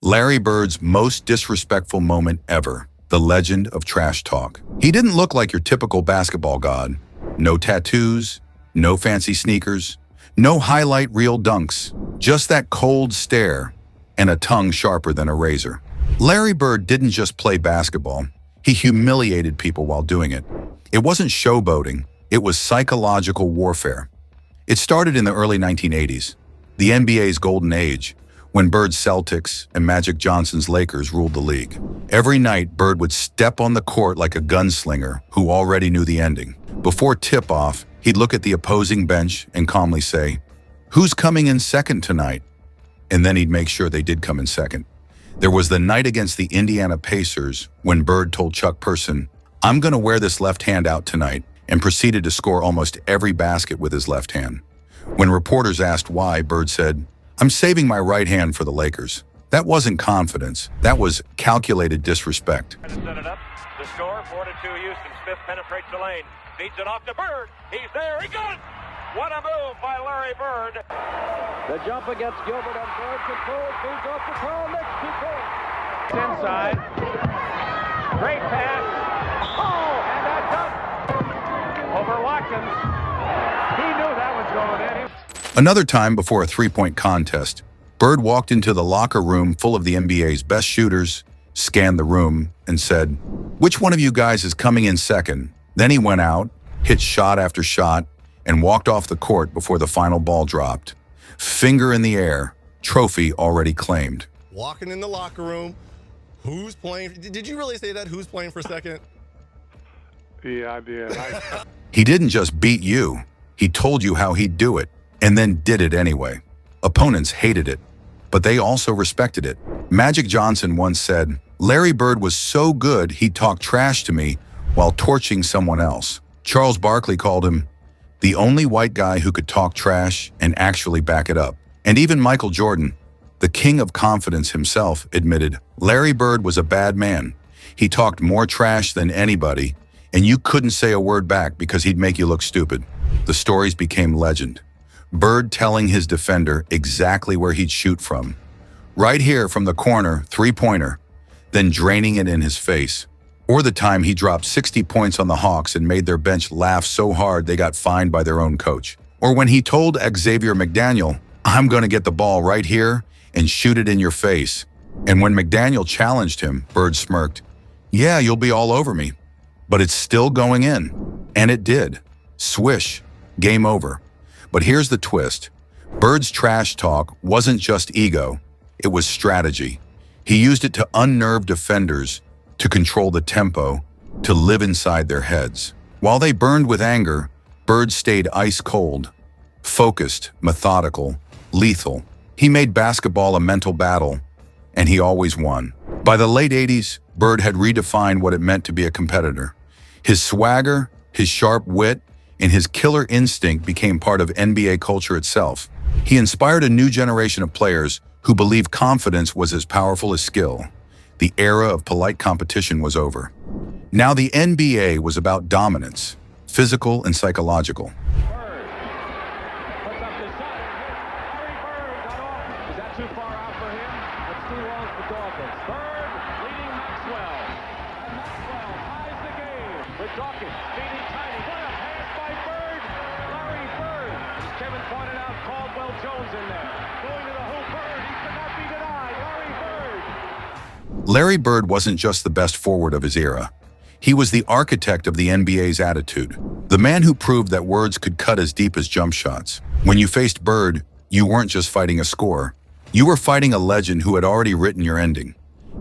Larry Bird's most disrespectful moment ever, the legend of trash talk. He didn't look like your typical basketball god. No tattoos, no fancy sneakers, no highlight reel dunks, just that cold stare and a tongue sharper than a razor. Larry Bird didn't just play basketball, he humiliated people while doing it. It wasn't showboating, it was psychological warfare. It started in the early 1980s, the NBA's golden age, when Bird's Celtics and Magic Johnson's Lakers ruled the league. Every night, Bird would step on the court like a gunslinger who already knew the ending. Before tip-off, he'd look at the opposing bench and calmly say, "Who's coming in second tonight?" And then he'd make sure they did come in second. There was the night against the Indiana Pacers when Bird told Chuck Person, "I'm going to wear this left hand out tonight," and proceeded to score almost every basket with his left hand. When reporters asked why, Bird said, "I'm saving my right hand for the Lakers." That wasn't confidence. That was calculated disrespect. Set it up. The score, 4-2 Houston. Smith penetrates the lane. Feeds it off to Bird. He's there. He got it. What a move by Larry Bird. The jump against Gilbert and Bird controlled. Feeds off the Carl next to Bird. Inside. Great pass. Oh, and that dunk over Watkins. He knew that was going in. Another time before a three-point contest, Bird walked into the locker room full of the NBA's best shooters, scanned the room, and said, "Which one of you guys is coming in second?" Then he went out, hit shot after shot, and walked off the court before the final ball dropped. Finger in the air, trophy already claimed. Walking in the locker room, who's playing? Did you really say that? Who's playing for second? Yeah, I did. He didn't just beat you, he told you how he'd do it, and then did it anyway. Opponents hated it, but they also respected it. Magic Johnson once said, "Larry Bird was so good he talked trash to me while torching someone else." Charles Barkley called him the only white guy who could talk trash and actually back it up. And even Michael Jordan, the king of confidence himself, admitted, Larry Bird was a bad man. He talked more trash than anybody, and you couldn't say a word back because he'd make you look stupid. The stories became legend. Bird telling his defender exactly where he'd shoot from. Right here from the corner, three-pointer, then draining it in his face. Or the time he dropped 60 points on the Hawks and made their bench laugh so hard they got fined by their own coach. Or when he told Xavier McDaniel, "I'm going to get the ball right here and shoot it in your face." And when McDaniel challenged him, Bird smirked, "Yeah, you'll be all over me, but it's still going in." And it did. Swish. Game over. But here's the twist. Bird's trash talk wasn't just ego, it was strategy. He used it to unnerve defenders, to control the tempo, to live inside their heads. While they burned with anger, Bird stayed ice cold, focused, methodical, lethal. He made basketball a mental battle, and he always won. By the late 80s, Bird had redefined what it meant to be a competitor. His swagger, his sharp wit, and his killer instinct became part of NBA culture itself. He inspired a new generation of players who believed confidence was as powerful as skill. The era of polite competition was over. Now the NBA was about dominance, physical and psychological. Bird puts up the shot and hits. Larry Bird got off. Is that too far out for him? It's too long for Dawkins. Bird leading Maxwell. And Maxwell ties the game with Dawkins feeding Tiny. What a pass by Bird. Larry Bird. As Kevin pointed out, Caldwell Jones in there. Going to the hoop. Bird. He cannot be denied. Larry Bird. Larry Bird wasn't just the best forward of his era. He was the architect of the NBA's attitude, the man who proved that words could cut as deep as jump shots. When you faced Bird, you weren't just fighting a score. You were fighting a legend who had already written your ending.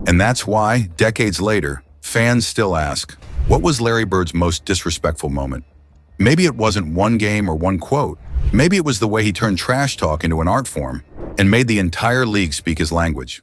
And that's why, decades later, fans still ask, what was Larry Bird's most disrespectful moment? Maybe it wasn't one game or one quote. Maybe it was the way he turned trash talk into an art form and made the entire league speak his language.